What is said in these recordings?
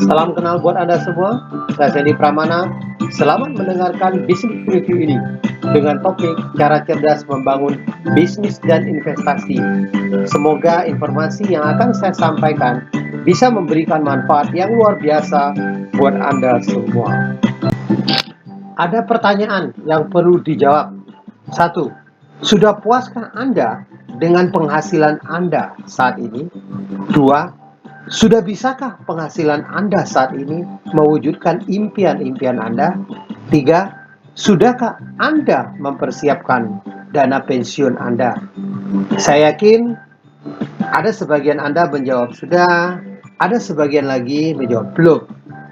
Salam kenal buat Anda semua, saya Sandy Pramana. Selamat mendengarkan Bisnis Review ini dengan topik cara cerdas membangun bisnis dan investasi. Semoga informasi yang akan saya sampaikan bisa memberikan manfaat yang luar biasa buat Anda semua. Ada pertanyaan yang perlu dijawab. 1. Sudah puaskah Anda dengan penghasilan Anda saat ini? 2. Sudah bisakah penghasilan Anda saat ini mewujudkan impian-impian Anda? 3. Sudahkah Anda mempersiapkan dana pensiun Anda? Saya yakin ada sebagian Anda menjawab sudah, ada sebagian lagi menjawab belum.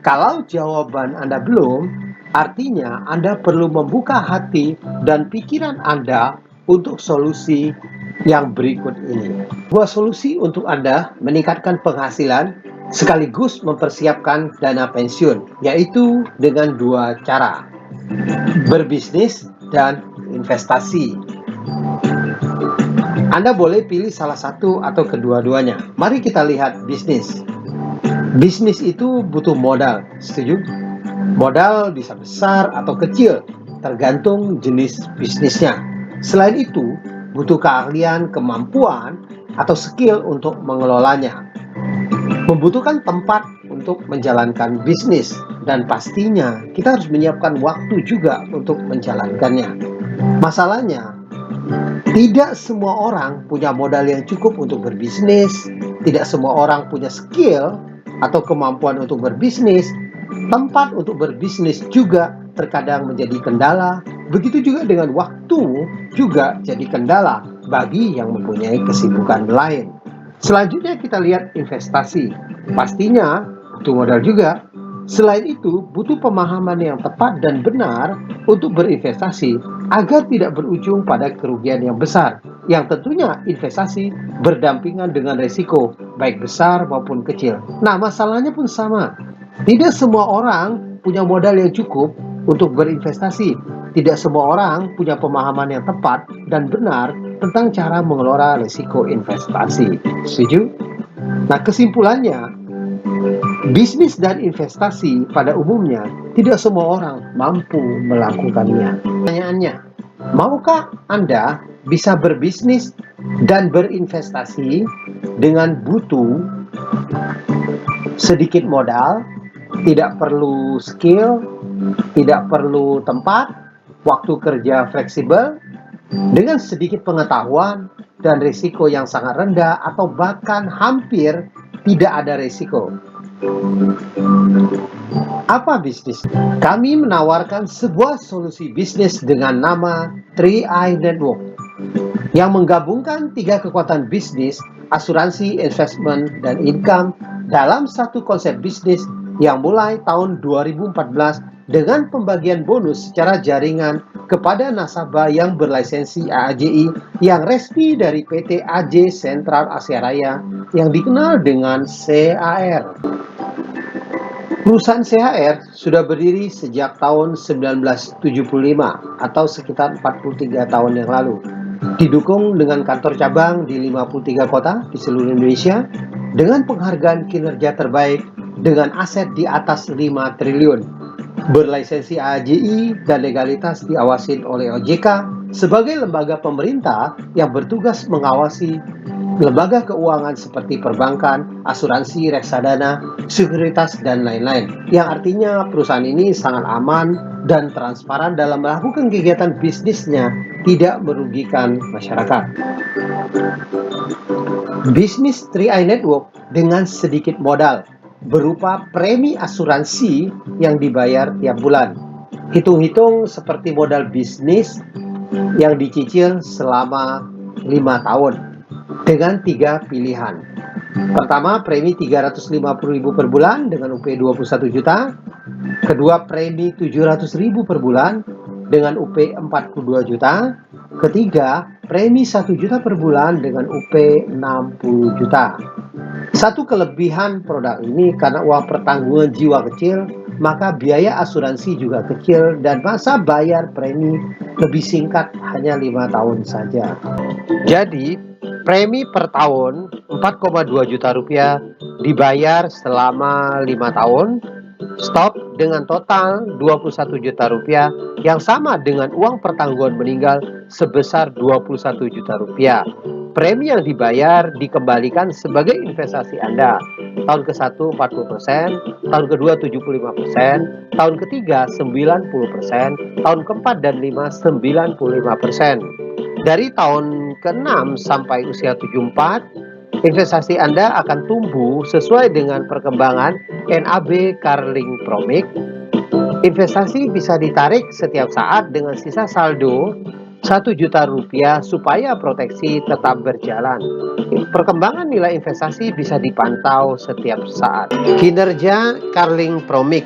Kalau jawaban Anda belum, artinya Anda perlu membuka hati dan pikiran Anda untuk solusi yang berikut ini. Sebuah solusi untuk Anda meningkatkan penghasilan sekaligus mempersiapkan dana pensiun, yaitu dengan dua cara, berbisnis dan investasi. Anda boleh pilih salah satu atau kedua-duanya. Mari kita lihat bisnis. Bisnis itu butuh modal, setuju? Modal bisa besar atau kecil, tergantung jenis bisnisnya. Selain itu, butuh keahlian, kemampuan, atau skill untuk mengelolanya. Membutuhkan tempat untuk menjalankan bisnis, dan pastinya kita harus menyiapkan waktu juga untuk menjalankannya. Masalahnya, tidak semua orang punya modal yang cukup untuk berbisnis, tidak semua orang punya skill atau kemampuan untuk berbisnis. Tempat untuk berbisnis juga terkadang menjadi kendala. Begitu juga dengan waktu juga jadi kendala bagi yang mempunyai kesibukan lain. Selanjutnya kita lihat investasi. Pastinya butuh modal juga. Selain itu, butuh pemahaman yang tepat dan benar untuk berinvestasi agar tidak berujung pada kerugian yang besar. Yang tentunya investasi berdampingan dengan resiko, baik besar maupun kecil. Nah, masalahnya pun sama. Tidak semua orang punya modal yang cukup untuk berinvestasi. Tidak semua orang punya pemahaman yang tepat dan benar tentang cara mengelola risiko investasi. Setuju? Nah, kesimpulannya, bisnis dan investasi pada umumnya tidak semua orang mampu melakukannya. Pertanyaannya, maukah Anda bisa berbisnis dan berinvestasi dengan butuh sedikit modal, tidak perlu skill, tidak perlu tempat, waktu kerja fleksibel, dengan sedikit pengetahuan dan risiko yang sangat rendah atau bahkan hampir tidak ada risiko? Apa bisnis? Kami menawarkan sebuah solusi bisnis dengan nama 3i Network yang menggabungkan 3 kekuatan bisnis, asuransi, investment, dan income dalam satu konsep bisnis yang mulai tahun 2014 dengan pembagian bonus secara jaringan kepada nasabah yang berlisensi AAJI yang resmi dari PT AJ Sentral Asia Raya yang dikenal dengan CAR. Perusahaan CHR sudah berdiri sejak tahun 1975 atau sekitar 43 tahun yang lalu. Didukung dengan kantor cabang di 53 kota di seluruh Indonesia dengan penghargaan kinerja terbaik dengan aset di atas 5 triliun. Berlisensi AAJI dan legalitas diawasin oleh OJK sebagai lembaga pemerintah yang bertugas mengawasi lembaga keuangan seperti perbankan, asuransi, reksadana, sekuritas, dan lain-lain. Yang artinya perusahaan ini sangat aman dan transparan dalam melakukan kegiatan bisnisnya, tidak merugikan masyarakat. Bisnis 3i Network dengan sedikit modal berupa premi asuransi yang dibayar tiap bulan. Hitung-hitung seperti modal bisnis yang dicicil selama 5 tahun dengan 3 pilihan. Pertama, premi 350.000 per bulan dengan UP 21 juta. Kedua, premi 700.000 per bulan dengan UP 42 juta. Ketiga, premi 1 juta per bulan dengan UP 60 juta. Satu kelebihan produk ini, karena uang pertanggungan jiwa kecil, maka biaya asuransi juga kecil dan masa bayar premi lebih singkat, hanya 5 tahun saja. Jadi, Premi per tahun 4,2 juta rupiah dibayar selama 5 tahun. Stop dengan total 21 juta rupiah yang sama dengan uang pertanggungan meninggal sebesar 21 juta rupiah. Premi yang dibayar dikembalikan sebagai investasi Anda. Tahun ke-1 40%, tahun kedua 75%, tahun ketiga 90%, tahun keempat dan 5 95%. Dari tahun ke-6 sampai usia 74, investasi Anda akan tumbuh sesuai dengan perkembangan NAB Carling Promic. Investasi bisa ditarik setiap saat dengan sisa saldo 1 juta rupiah supaya proteksi tetap berjalan. Perkembangan nilai investasi bisa dipantau setiap saat. Kinerja Carling Promic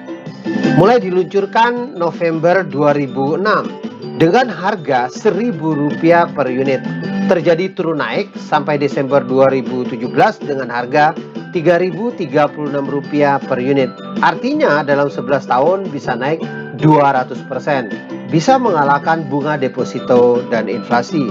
mulai diluncurkan November 2006 dengan harga Rp1.000 per unit. Terjadi turun naik sampai Desember 2017 dengan harga Rp3.036 per unit. Artinya dalam 11 tahun bisa naik 200%. Bisa mengalahkan bunga deposito dan inflasi.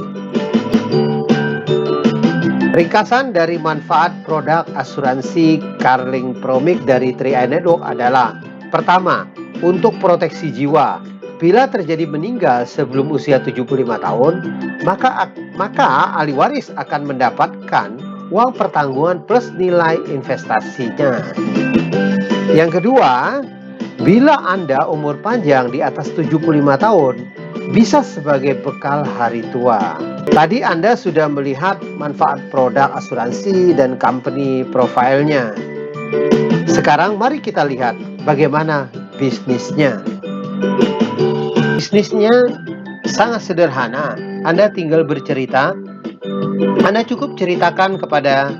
Ringkasan dari manfaat produk asuransi Carling Promic dari 3i Network adalah: pertama, untuk proteksi jiwa. Bila terjadi meninggal sebelum usia 75 tahun, maka ahli waris akan mendapatkan uang pertanggungan plus nilai investasinya. Yang kedua, bila Anda umur panjang di atas 75 tahun, bisa sebagai bekal hari tua. Tadi Anda sudah melihat manfaat produk asuransi dan company profile-nya. Sekarang mari kita lihat bagaimana bisnisnya. Bisnisnya sangat sederhana. Anda tinggal bercerita. Anda cukup ceritakan kepada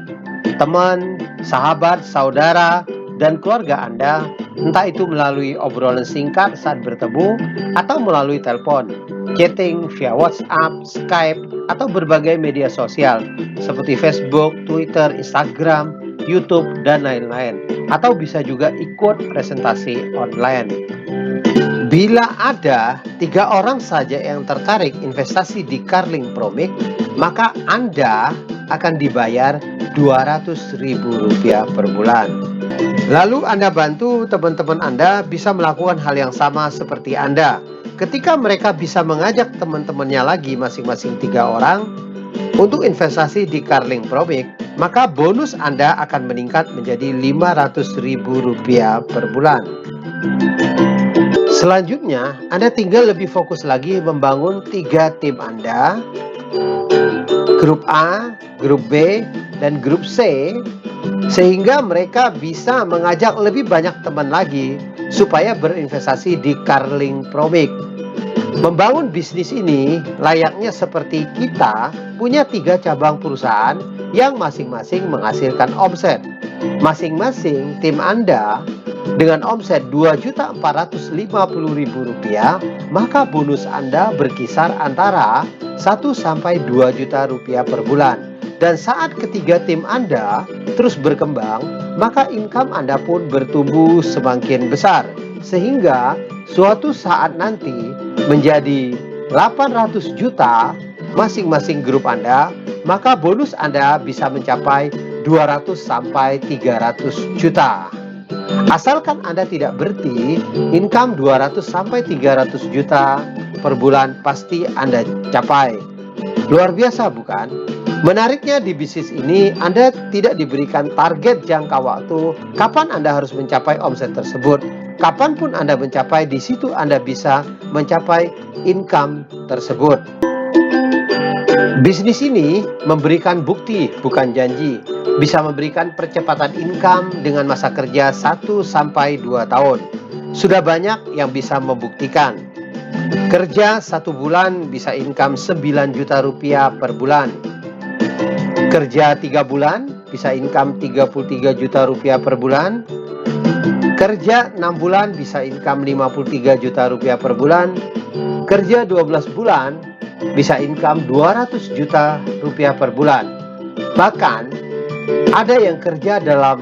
teman, sahabat, saudara, dan keluarga Anda, entah itu melalui obrolan singkat saat bertemu atau melalui telepon, chatting via WhatsApp, Skype, atau berbagai media sosial seperti Facebook, Twitter, Instagram, YouTube, dan lain-lain. Atau bisa juga ikut presentasi online. Bila ada 3 orang saja yang tertarik investasi di Carling Promic, maka Anda akan dibayar Rp200.000 per bulan. Lalu Anda bantu teman-teman Anda bisa melakukan hal yang sama seperti Anda. Ketika mereka bisa mengajak teman-temannya lagi masing-masing 3 orang untuk investasi di Carling Promic, maka bonus Anda akan meningkat menjadi Rp500.000 per bulan. Selanjutnya, Anda tinggal lebih fokus lagi membangun 3 tim Anda, grup A, grup B, dan grup C, sehingga mereka bisa mengajak lebih banyak teman lagi supaya berinvestasi di Carling Promic. Membangun bisnis ini layaknya seperti kita punya 3 cabang perusahaan yang masing-masing menghasilkan omset. Masing-masing tim Anda dengan omset Rp2.450.000, maka bonus Anda berkisar antara 1 sampai 2 juta rupiah per bulan. Dan saat ketiga tim Anda terus berkembang, maka income Anda pun bertumbuh semakin besar. Sehingga suatu saat nanti menjadi 800 juta masing-masing grup Anda, maka bonus Anda bisa mencapai 200 sampai 300 juta. Asalkan Anda tidak berhenti, income 200 sampai 300 juta per bulan pasti Anda capai. Luar biasa bukan? Menariknya di bisnis ini, Anda tidak diberikan target jangka waktu kapan Anda harus mencapai omset tersebut. Kapanpun Anda mencapai, di situ Anda bisa mencapai income tersebut. Bisnis ini memberikan bukti, bukan janji. Bisa memberikan percepatan income dengan masa kerja 1 sampai 2 tahun. Sudah banyak yang bisa membuktikan. Kerja 1 bulan bisa income 9 juta rupiah per bulan. Kerja 3 bulan bisa income 33 juta rupiah per bulan. Kerja 6 bulan bisa income 53 juta rupiah per bulan. Kerja 12 bulan bisa income 200 juta rupiah per bulan. Bahkan ada yang kerja dalam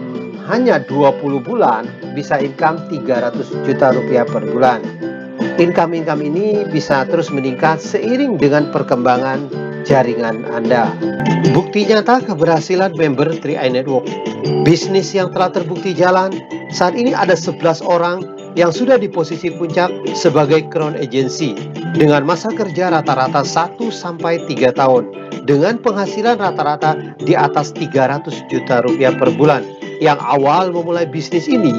hanya 20 bulan bisa income 300 juta rupiah per bulan. Income ini bisa terus meningkat seiring dengan perkembangan jaringan Anda. Bukti nyata keberhasilan member 3i Network. Bisnis yang telah terbukti jalan, saat ini ada 11 orang yang sudah di posisi puncak sebagai crown agency dengan masa kerja rata-rata 1-3 tahun dengan penghasilan rata-rata di atas 300 juta rupiah per bulan. Yang awal memulai bisnis ini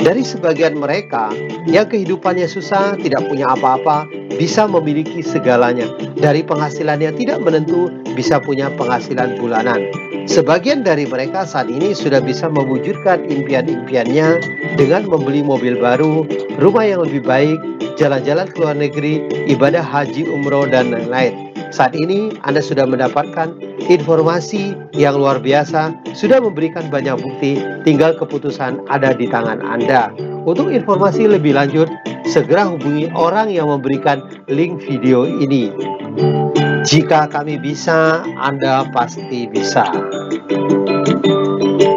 dari sebagian mereka yang kehidupannya susah, tidak punya apa-apa, bisa memiliki segalanya. Dari penghasilan yang tidak menentu, bisa punya penghasilan bulanan. Sebagian dari mereka saat ini sudah bisa mewujudkan impian-impiannya dengan membeli mobil baru, rumah yang lebih baik, jalan-jalan ke luar negeri, ibadah haji, umroh, dan lain-lain. Saat ini Anda sudah mendapatkan informasi yang luar biasa, sudah memberikan banyak bukti, tinggal keputusan ada di tangan Anda. Untuk informasi lebih lanjut, segera hubungi orang yang memberikan link video ini. Jika kami bisa, Anda pasti bisa.